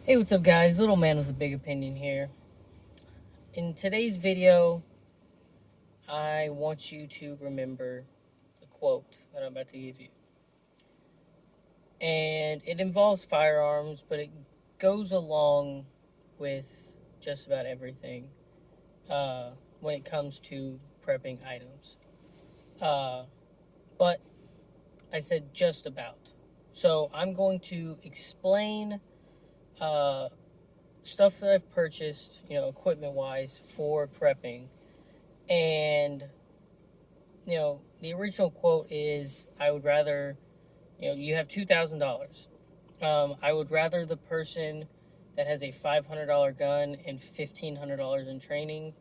Hey, what's up, guys? Little man with a big opinion here. In today's video, I want you to remember the quote that I'm about to give you. And it involves firearms, but it goes along with just about everything when it comes to prepping items. Uh, but I said just about. So I'm going to explain uh, stuff that I've purchased, equipment wise for prepping. And, the original quote is I would rather, you have $2,000. I would rather the person that has a $500 gun and $1,500 in training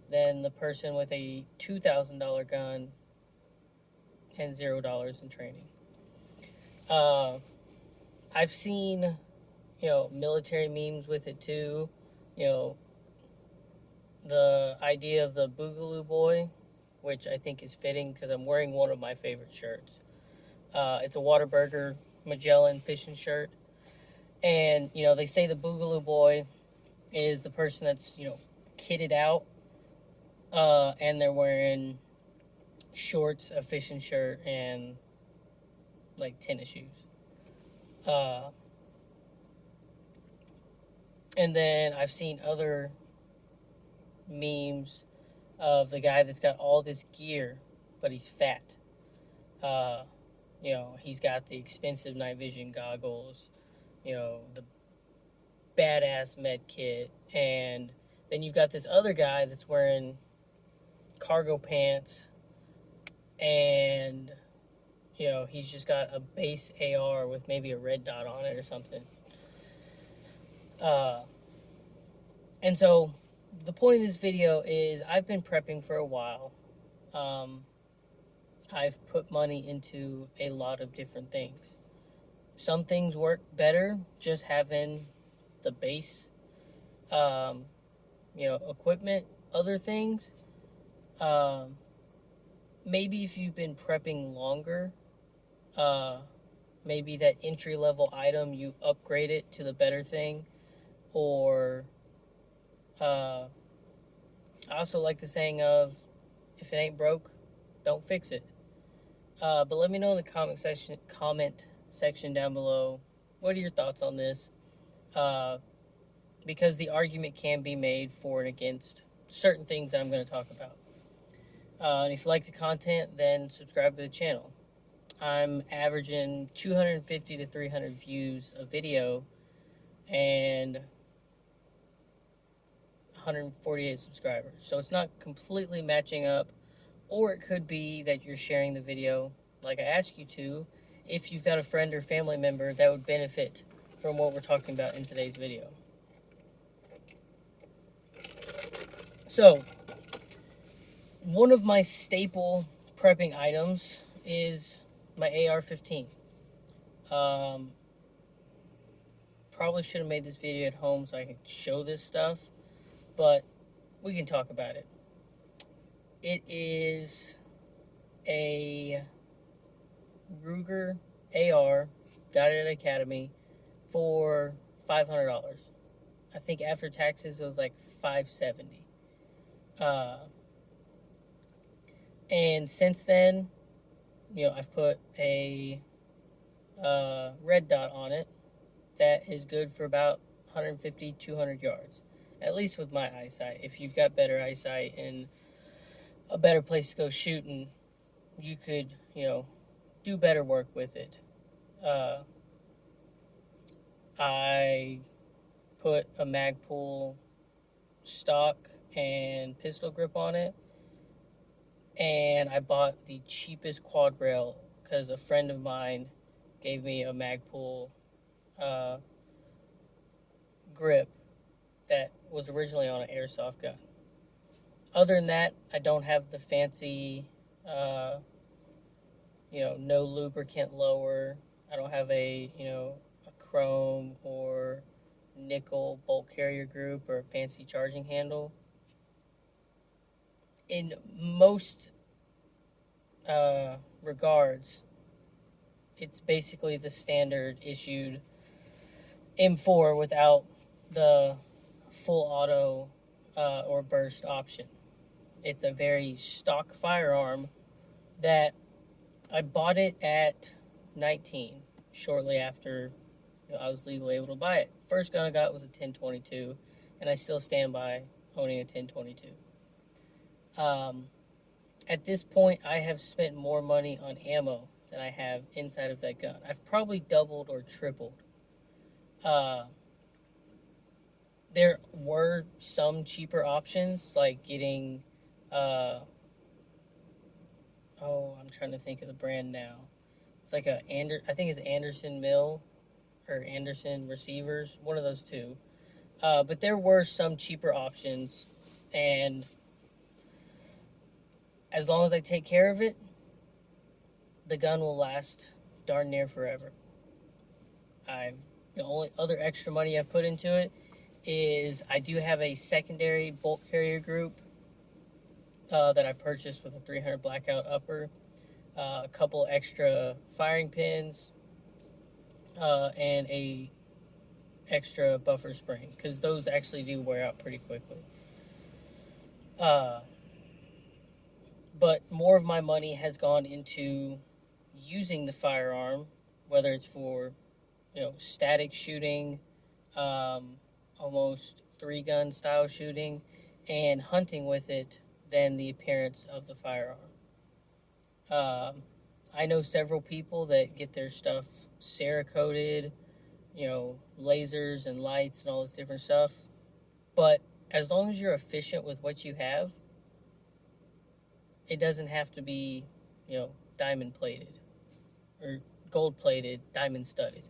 than the person with a $2,000 gun and $0 in training. I've seen, military memes with it too. You know, the idea of the Boogaloo Boy, which I think is fitting because I'm wearing one of my favorite shirts. It's a Whataburger Magellan fishing shirt. And, they say the Boogaloo Boy is the person that's, kitted out and they're wearing shorts, a fishing shirt, and like tennis shoes. Uh, and then I've seen other memes of the guy that's got all this gear, but he's fat. Uh, he's got the expensive night vision goggles, the badass med kit, and then you've got this other guy that's wearing cargo pants, and he's just got a base AR with maybe a red dot on it or something. Uh, and so the point of this video is I've been prepping for a while. I've put money into a lot of different things. Some things work better just having the base, equipment. Other things, maybe if you've been prepping longer, maybe that entry level item you upgrade it to the better thing, or I also like the saying of, if it ain't broke, don't fix it. But let me know in the comment section down below, what are your thoughts on this? Because the argument can be made for and against certain things that I'm going to talk about. And if you like the content, then subscribe to the channel. I'm averaging 250 to 300 views a video and 148 subscribers. So it's not completely matching up, or it could be that you're sharing the video like I asked you to if you've got a friend or family member that would benefit from what we're talking about in today's video. So, one of my staple prepping items is my AR-15. Probably should have made this video at home so I could show this stuff, but we can talk about it. It is a Ruger AR, got it at Academy for $500. I think after taxes it was like $570. And since then, I've put a red dot on it that is good for about 150, 200 yards, at least with my eyesight. If you've got better eyesight and a better place to go shooting, you could, do better work with it. I put a Magpul stock and pistol grip on it, and I bought the cheapest quad rail because a friend of mine gave me a Magpul grip that was originally on an airsoft gun. Other than that, I don't have the fancy, no lubricant lower. I don't have a chrome or nickel bolt carrier group or a fancy charging handle. In most regards, it's basically the standard issued M4 without the full auto or burst option. It's a very stock firearm that I bought it at 19, shortly after I was legally able to buy it. First gun I got was a 1022, and I still stand by owning a 1022. At this point, I have spent more money on ammo than I have inside of that gun. I've probably doubled or tripled. Uh, there were some cheaper options, like getting, uh, I'm trying to think of the brand now. It's like I think it's Anderson Mill or Anderson Receivers, one of those two. But there were some cheaper options, and as long as I take care of it, the gun will last darn near forever. I've the only other extra money I've put into it is I do have a secondary bolt carrier group that I purchased with a 300 blackout upper, a couple extra firing pins, and a extra buffer spring because those actually do wear out pretty quickly. Uh, but more of my money has gone into using the firearm, whether it's for static shooting, um, almost three gun style shooting, and hunting with it than the appearance of the firearm. Um, I know several people that get their stuff Cerakoted, lasers and lights and all this different stuff. But as long as you're efficient with what you have, it doesn't have to be, diamond plated or gold plated, diamond studded,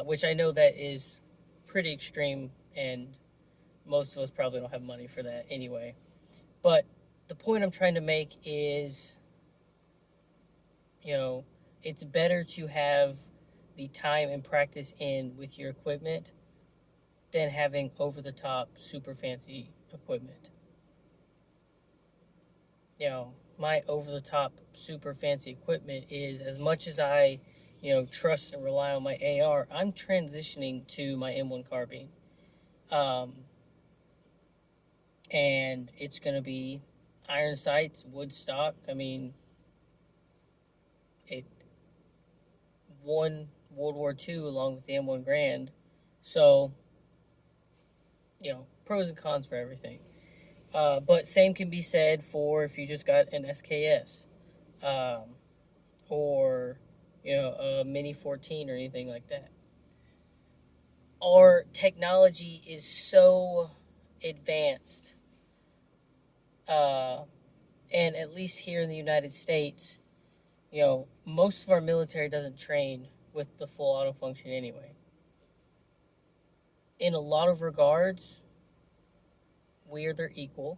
which I know that is pretty extreme, and most of us probably don't have money for that anyway. But the point I'm trying to make is, you know, it's better to have the time and practice in with your equipment than having over the top super fancy equipment. My over the top super fancy equipment is, as much as I, trust and rely on my AR, I'm transitioning to my M1 carbine. Um, and it's going to be iron sights, wood stock. I mean, it won World War II along with the M1 Grand. So, pros and cons for everything. But same can be said for if you just got an SKS, or a Mini 14 or anything like that. Our technology is so advanced, uh, and at least here in the United States, most of our military doesn't train with the full auto function anyway. In a lot of regards, we are their equal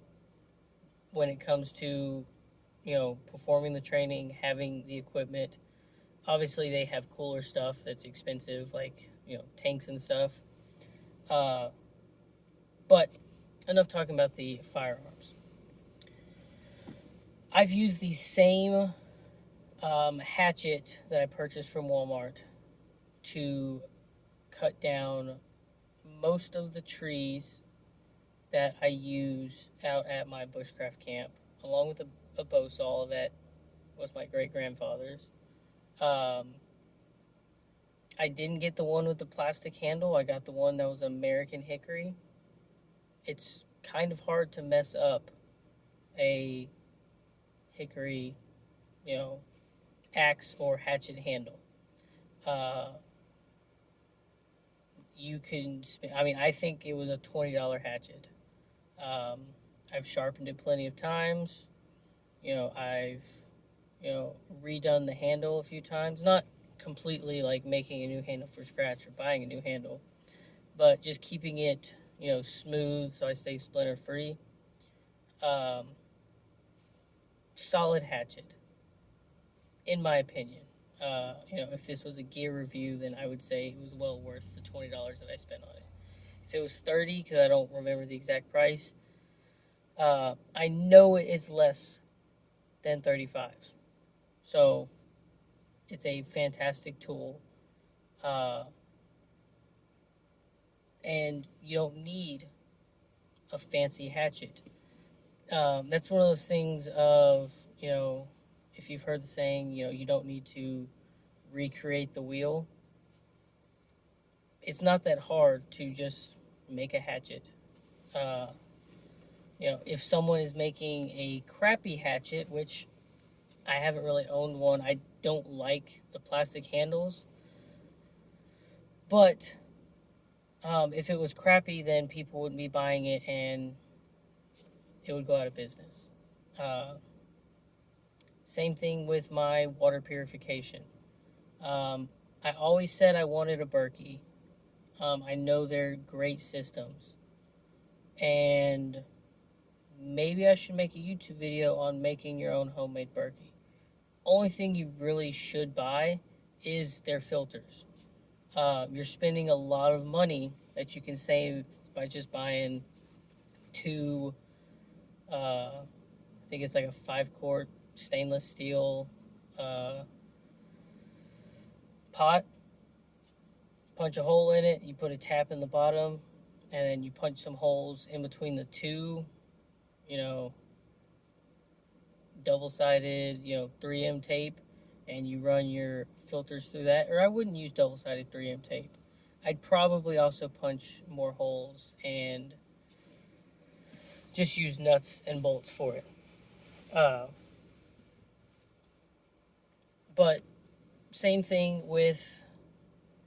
when it comes to, performing the training, having the equipment. Obviously, they have cooler stuff that's expensive, like, tanks and stuff. Uh, but enough talking about the firearms. I've used the same hatchet that I purchased from Walmart to cut down most of the trees that I use out at my bushcraft camp, along with a bow saw that was my great grandfather's. I didn't get the one with the plastic handle. I got the one that was American hickory. It's kind of hard to mess up a hickory, axe or hatchet handle. Uh, I think it was a $20 hatchet. Um, I've sharpened it plenty of times. I've, redone the handle a few times. Not completely like making a new handle from scratch or buying a new handle, but just keeping it, smooth so I stay splinter free. Um, Solid hatchet, in my opinion. If this was a gear review, then I would say it was well worth the $20 that I spent on it. If it was 30, because I don't remember the exact price, I know it's less than 35. So it's a fantastic tool. and you don't need a fancy hatchet. That's one of those things of, if you've heard the saying, you don't need to recreate the wheel. It's not that hard to just make a hatchet. Uh, if someone is making a crappy hatchet, which I haven't really owned one, I don't like the plastic handles. But if it was crappy, then people wouldn't be buying it and it would go out of business. Uh, Same thing with my water purification. Um, I always said I wanted a Berkey. I know they're great systems. And maybe I should make a YouTube video on making your own homemade Berkey. Only thing you really should buy is their filters. You're spending a lot of money that you can save by just buying two, I think it's like a 5 quart stainless steel uh, pot. Punch a hole in it, you put a tap in the bottom, and then you punch some holes in between the two, you know, double sided, 3M tape, and you run your filters through that. Or I wouldn't use double sided 3M tape. I'd probably also punch more holes and just use nuts and bolts for it. Uh, but same thing with,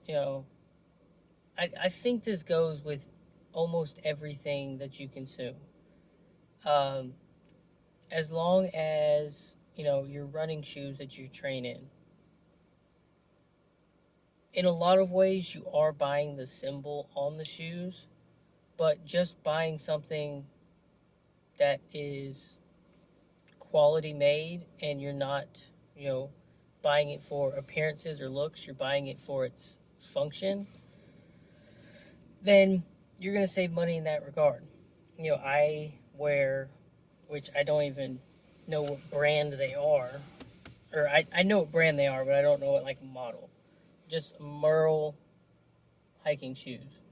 you know, I think this goes with almost everything that you consume. Um, as long as, you're running shoes that you train in a lot of ways you are buying the symbol on the shoes, but just buying something that is quality made and you're not, buying it for appearances or looks, you're buying it for its function, then you're going to save money in that regard. I wear, which I don't even know what brand they are, or I know what brand they are, but I don't know what like model. Just Merle hiking shoes.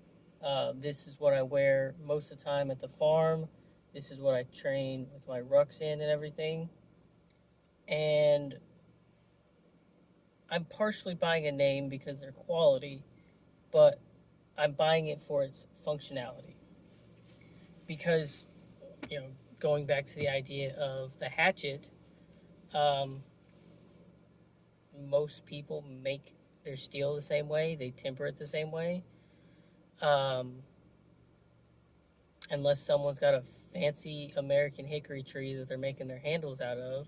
This is what I wear most of the time at the farm. This is what I train with my rucks in and everything. And I'm partially buying a name because they're quality, but I'm buying it for its functionality. Because, going back to the idea of the hatchet, um, most people make their steel the same way, they temper it the same way. Um, Unless someone's got a fancy American hickory tree that they're making their handles out of,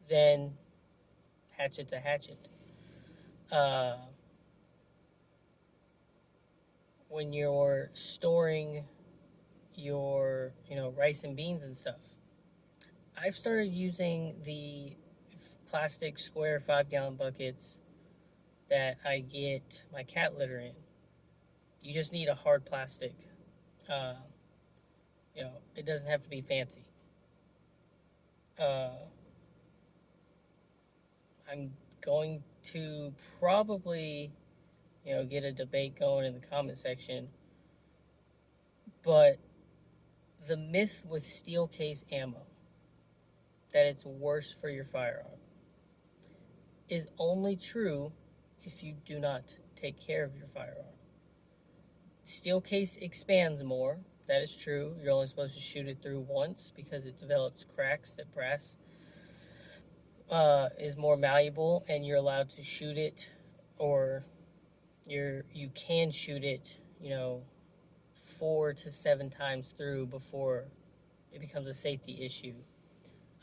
then hatchet's a hatchet. Uh, when you're storing your, rice and beans and stuff, I've started using the plastic square 5-gallon buckets that I get my cat litter in. You just need a hard plastic. Uh, it doesn't have to be fancy. Uh, I'm going to probably, get a debate going in the comment section. But the myth with steel case ammo, that it's worse for your firearm, is only true if you do not take care of your firearm. Steel case expands more. That is true. You're only supposed to shoot it through once because it develops cracks that brass is more malleable, and you're allowed to shoot it, or you can shoot it, 4 to 7 times through before it becomes a safety issue.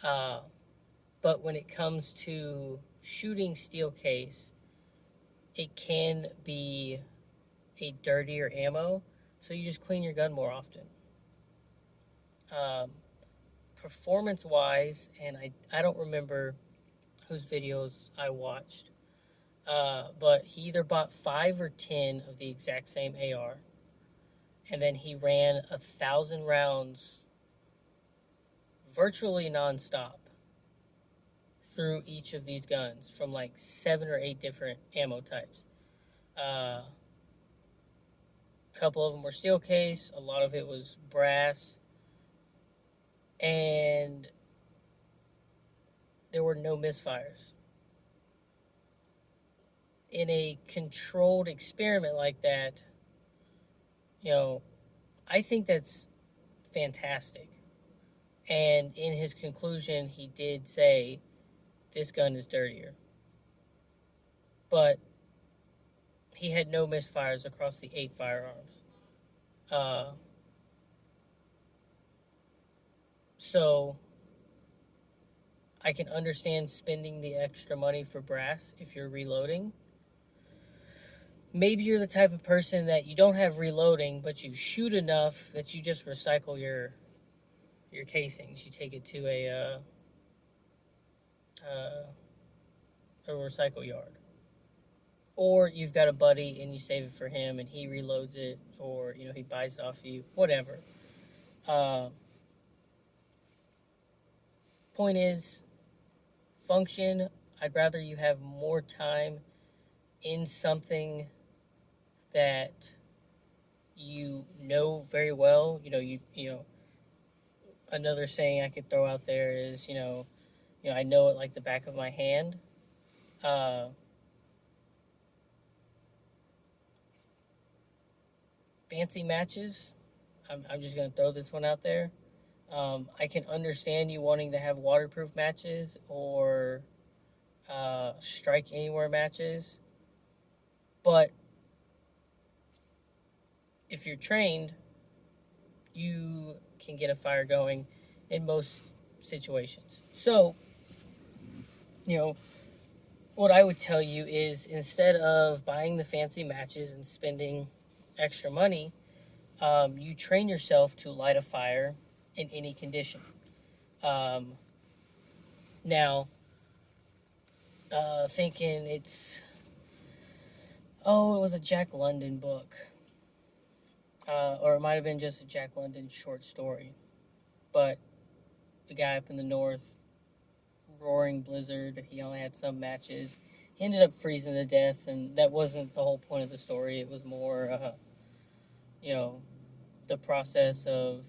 But when it comes to shooting steel case, it can be a dirtier ammo, so you just clean your gun more often. Performance wise, and I don't remember whose videos I watched, but he either bought 5 or 10 of the exact same AR, and then he ran 1,000 rounds virtually nonstop through each of these guns from like 7 or 8 different ammo types. A couple of them were steel case, a lot of it was brass, and there were no misfires. In a controlled experiment like that, you know, I think that's fantastic. And in his conclusion, he did say, this gun is dirtier. But he had no misfires across the 8 firearms. Uh, so I can understand spending the extra money for brass if you're reloading. Maybe you're the type of person that you don't have reloading, but you shoot enough that you just recycle your casings. You take it to a recycle yard, or you've got a buddy and you save it for him and he reloads it, or he buys it off you. Whatever. Uh, Point is, function. I'd rather you have more time in something that you know very well. Another saying I could throw out there is, I know it like the back of my hand. Uh, Fancy matches. I'm just going to throw this one out there. I can understand you wanting to have waterproof matches or strike anywhere matches, but if you're trained, you can get a fire going in most situations. So, what I would tell you is, instead of buying the fancy matches and spending extra money, you train yourself to light a fire in any condition. Um, Now, thinking it was a Jack London book. Or it might have been just a Jack London short story. But the guy up in the north, roaring blizzard, he only had some matches. He ended up freezing to death, and that wasn't the whole point of the story. It was more, the process of,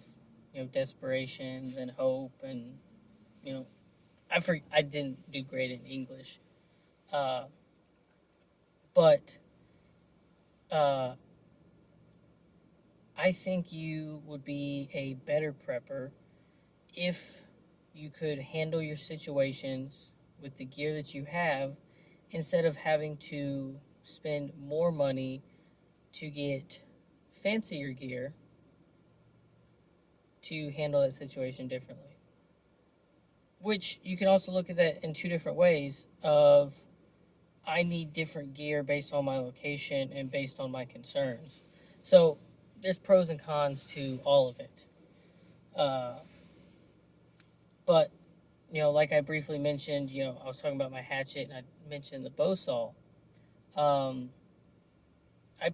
desperation and hope, and, I didn't do great in English. Uh, but uh, I think you would be a better prepper if you could handle your situations with the gear that you have, instead of having to spend more money to get fancier gear to handle that situation differently. Which you can also look at that in two different ways of, I need different gear based on my location and based on my concerns. So there's pros and cons to all of it. But, like I briefly mentioned, I was talking about my hatchet and I mentioned the bow saw. Um, I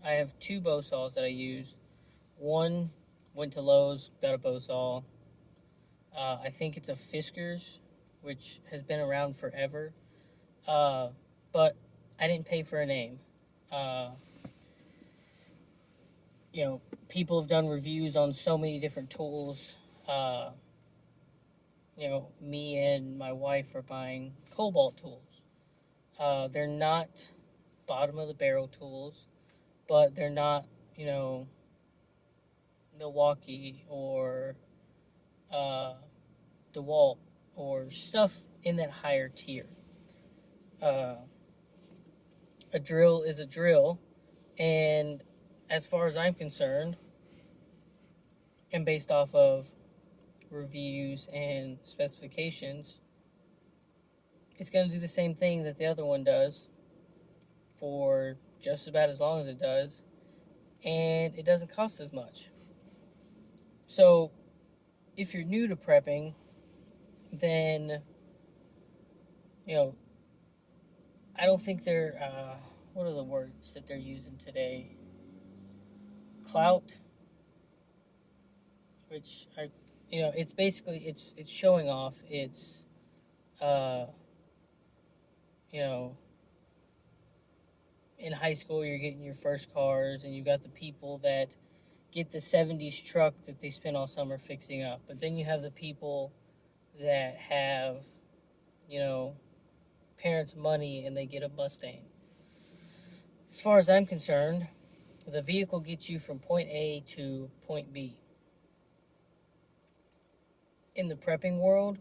have 2 bow saws that I use. One, went to Lowe's, got a bow saw. I think it's a Fiskars, which has been around forever. But I didn't pay for a name. Uh, People have done reviews on so many different tools. Me and my wife are buying Cobalt tools. They're not bottom of the barrel tools, but they're not, Milwaukee or uh, DeWalt or stuff in that higher tier. Uh, a drill is a drill, and as far as I'm concerned, and based off of reviews and specifications, it's going to do the same thing that the other one does for just about as long as it does, and it doesn't cost as much. So, if you're new to prepping, then, I don't think what are the words that they're using today? Clout, which it's basically, it's showing off. It's, uh, you know, in high school, you're getting your first cars, and you got the people that get the 70s truck that they spend all summer fixing up. But then you have the people that have, you know, parents' money and they get a Mustang. As far as I'm concerned, the vehicle gets you from point A to point B. In the prepping world,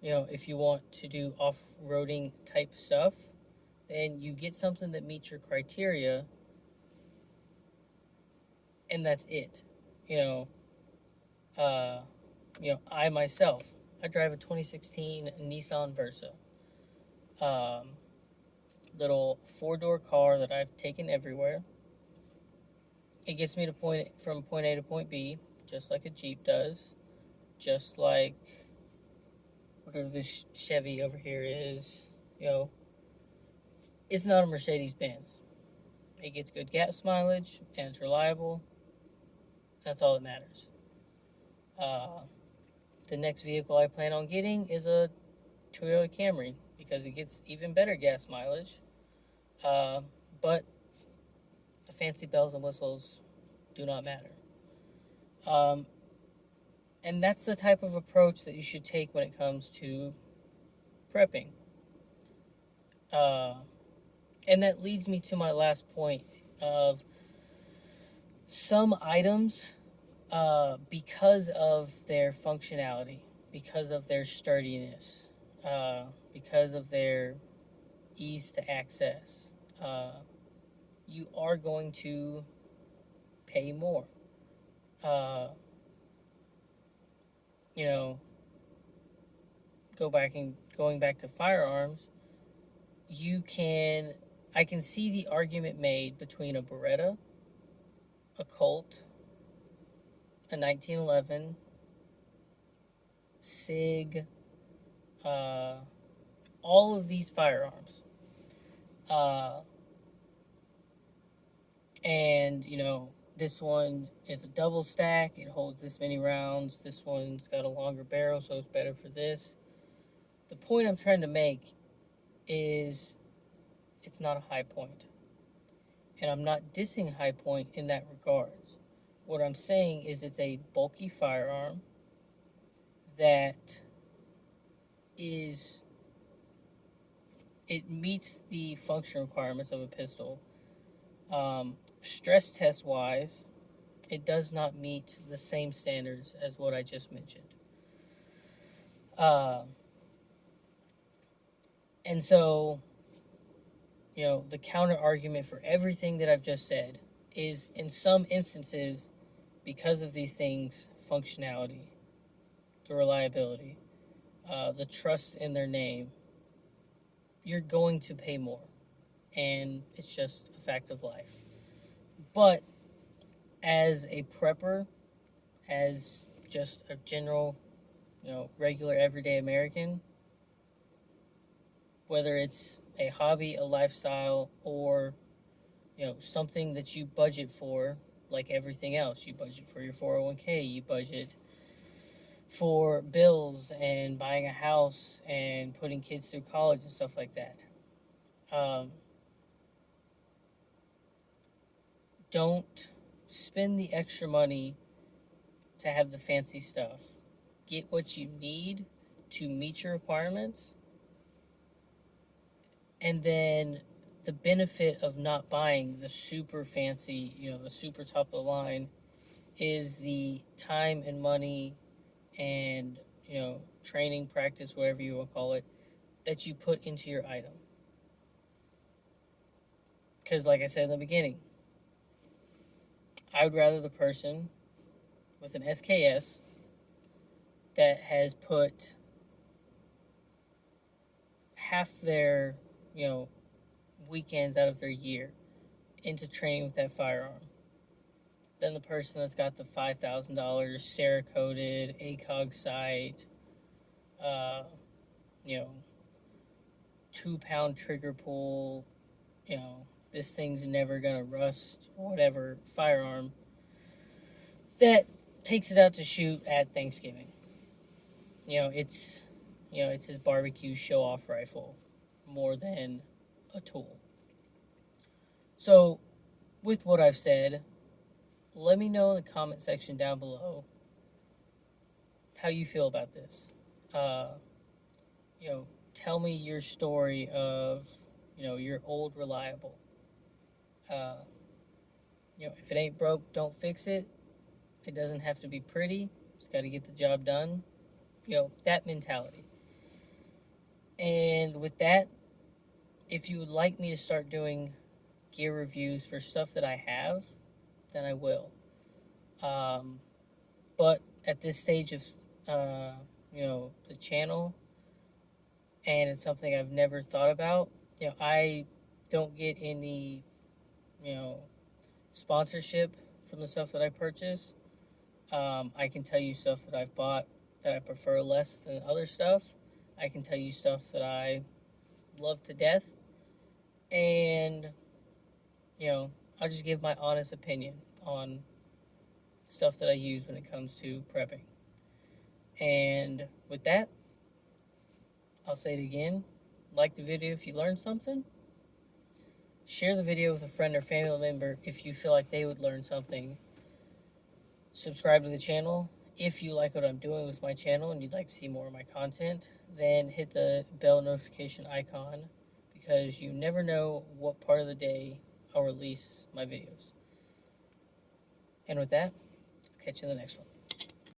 if you want to do off-roading type stuff, then you get something that meets your criteria, and that's it. You know, I myself, I drive a 2016 Nissan Versa, um, little four-door car that I've taken everywhere. It gets me from point A to point B, just like a Jeep does, just like whatever this Chevy over here is. It's not a Mercedes Benz. It gets good gas mileage and it's reliable. That's all that matters. The next vehicle I plan on getting is a Toyota Camry because it gets even better gas mileage. But the fancy bells and whistles do not matter. And that's the type of approach that you should take when it comes to prepping. And that leads me to my last point of some items, because of their functionality, because of their sturdiness, because of their ease to access, you are going to pay more. You know, going back to firearms, I can see the argument made between a Beretta, a Colt, a 1911, SIG, all of these firearms. And, this one is a double stack. It holds this many rounds. This one's got a longer barrel, so it's better for this. The point I'm trying to make is it's not a high point. And I'm not dissing High Point in that regard. What I'm saying is it's a bulky firearm that it meets the function requirements of a pistol. Stress test wise, it does not meet the same standards as what I just mentioned. And so, the counter argument for everything that I've just said is in some instances, because of these things, functionality, the reliability, the trust in their name, you're going to pay more. And it's just a fact of life. But as a prepper, as just a general, regular everyday American, whether it's a hobby, a lifestyle, or, something that you budget for, like everything else. You budget for your 401k, you budget for bills and buying a house and putting kids through college and stuff like that. Don't spend the extra money to have the fancy stuff. Get what you need to meet your requirements. And then the benefit of not buying the super fancy, the super top of the line, is the time and money and, training, practice, whatever you will call it, that you put into your item. Because like I said in the beginning, I would rather the person with an SKS that has put half their, weekends out of their year into training with that firearm than the person that's got the $5,000 Cerakoted ACOG sight, 2-pound trigger pull, this thing's never gonna rust, whatever firearm that takes it out to shoot at Thanksgiving. It's his barbecue show-off rifle more than a tool. So, with what I've said, let me know in the comment section down below how you feel about this. Uh, Tell me your story of, your old reliable. Uh, if it ain't broke, don't fix it. It doesn't have to be pretty. Just got to get the job done. That mentality. And with that, if you would like me to start doing gear reviews for stuff that I have, then I will. But at this stage of, the channel, and it's something I've never thought about, I don't get any, you know, sponsorship from the stuff that I purchase. I can tell you stuff that I've bought that I prefer less than other stuff. I can tell you stuff that I love to death. And, I'll just give my honest opinion on stuff that I use when it comes to prepping. And with that, I'll say it again. Like the video if you learned something. Share the video with a friend or family member if you feel like they would learn something. Subscribe to the channel. If you like what I'm doing with my channel and you'd like to see more of my content, then hit the bell notification icon, because you never know what part of the day I'll release my videos. And with that, I'll catch you in the next one.